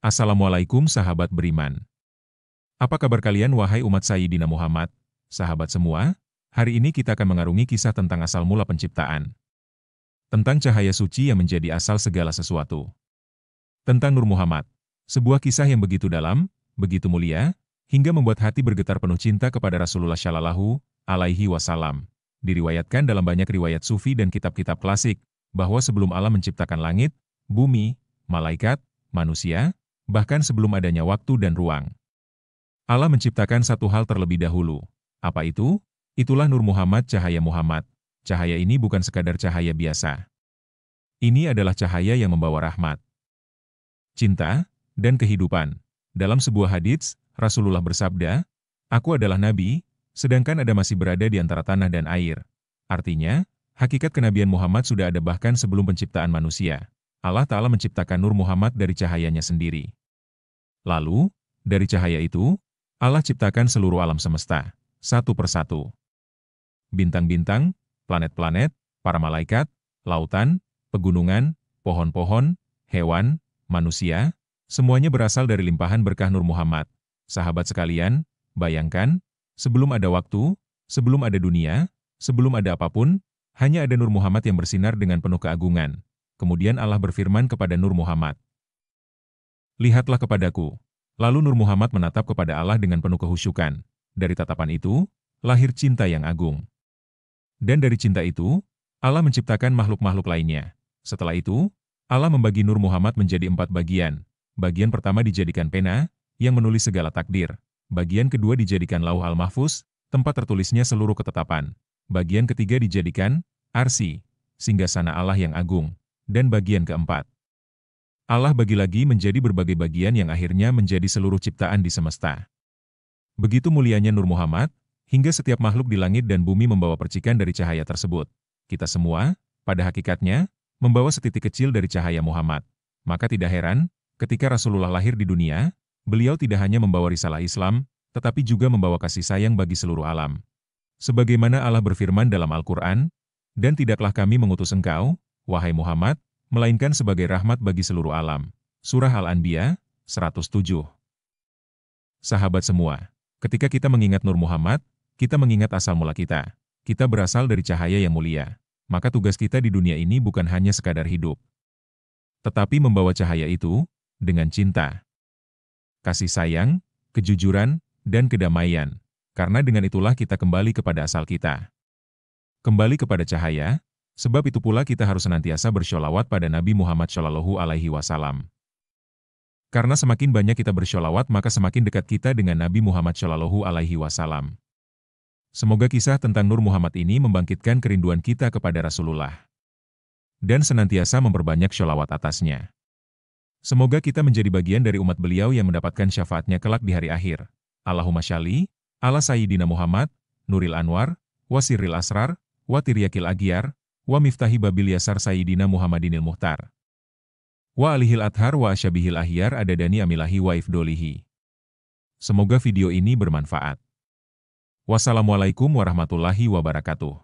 Assalamualaikum sahabat beriman. Apa kabar kalian wahai umat Sayyidina Muhammad? Sahabat semua, hari ini kita akan mengarungi kisah tentang asal mula penciptaan. Tentang cahaya suci yang menjadi asal segala sesuatu. Tentang Nur Muhammad. Sebuah kisah yang begitu dalam, begitu mulia, hingga membuat hati bergetar penuh cinta kepada Rasulullah Shallallahu Alaihi Wasallam. Diriwayatkan dalam banyak riwayat sufi dan kitab-kitab klasik, bahwa sebelum Allah menciptakan langit, bumi, malaikat, manusia, bahkan sebelum adanya waktu dan ruang, Allah menciptakan satu hal terlebih dahulu. Apa itu? Itulah Nur Muhammad, cahaya Muhammad. Cahaya ini bukan sekadar cahaya biasa. Ini adalah cahaya yang membawa rahmat, cinta, dan kehidupan. Dalam sebuah hadits, Rasulullah bersabda, "Aku adalah Nabi, sedangkan Anda masih berada di antara tanah dan air." Artinya, hakikat kenabian Muhammad sudah ada bahkan sebelum penciptaan manusia. Allah Ta'ala menciptakan Nur Muhammad dari cahayanya sendiri. Lalu, dari cahaya itu, Allah ciptakan seluruh alam semesta, satu persatu. Bintang-bintang, planet-planet, para malaikat, lautan, pegunungan, pohon-pohon, hewan, manusia, semuanya berasal dari limpahan berkah Nur Muhammad. Sahabat sekalian, bayangkan, sebelum ada waktu, sebelum ada dunia, sebelum ada apapun, hanya ada Nur Muhammad yang bersinar dengan penuh keagungan. Kemudian Allah berfirman kepada Nur Muhammad, "Lihatlah kepadaku." Lalu Nur Muhammad menatap kepada Allah dengan penuh kehusyukan. Dari tatapan itu, lahir cinta yang agung. Dan dari cinta itu, Allah menciptakan makhluk-makhluk lainnya. Setelah itu, Allah membagi Nur Muhammad menjadi 4 bagian. Bagian pertama dijadikan pena, yang menulis segala takdir. Bagian kedua dijadikan Lauh Al-Mahfuz, tempat tertulisnya seluruh ketetapan. Bagian ketiga dijadikan Arsy, singgasana Allah yang agung. Dan bagian keempat, Allah bagi lagi menjadi berbagai bagian yang akhirnya menjadi seluruh ciptaan di semesta. Begitu mulianya Nur Muhammad, hingga setiap makhluk di langit dan bumi membawa percikan dari cahaya tersebut. Kita semua, pada hakikatnya, membawa setitik kecil dari cahaya Muhammad. Maka tidak heran, ketika Rasulullah lahir di dunia, beliau tidak hanya membawa risalah Islam, tetapi juga membawa kasih sayang bagi seluruh alam. Sebagaimana Allah berfirman dalam Al-Quran, "Dan tidaklah kami mengutus engkau, wahai Muhammad, melainkan sebagai rahmat bagi seluruh alam." Surah Al-Anbiya, 107. Sahabat semua, ketika kita mengingat Nur Muhammad, kita mengingat asal mula kita. Kita berasal dari cahaya yang mulia. Maka tugas kita di dunia ini bukan hanya sekadar hidup, tetapi membawa cahaya itu, dengan cinta, kasih sayang, kejujuran, dan kedamaian. Karena dengan itulah kita kembali kepada asal kita. Kembali kepada cahaya. Sebab itu pula kita harus senantiasa bersholawat pada Nabi Muhammad Shallallahu Alaihi Wasallam. Karena semakin banyak kita bersholawat maka semakin dekat kita dengan Nabi Muhammad Shallallahu Alaihi Wasallam. Semoga kisah tentang Nur Muhammad ini membangkitkan kerinduan kita kepada Rasulullah. Dan senantiasa memperbanyak sholawat atasnya. Semoga kita menjadi bagian dari umat beliau yang mendapatkan syafaatnya kelak di hari akhir. Allahumma shalli ala Sayyidina Muhammad, Nuril Anwar, Wasiril Asrar, Watiryakil Agyar, wa miftahi babil yasar Sayyidina Muhammadinil Muhtar. Wa alihil adhar wa asyabihil ahyar adadani amilahi wa ifdolihi. Semoga video ini bermanfaat. Wassalamualaikum warahmatullahi wabarakatuh.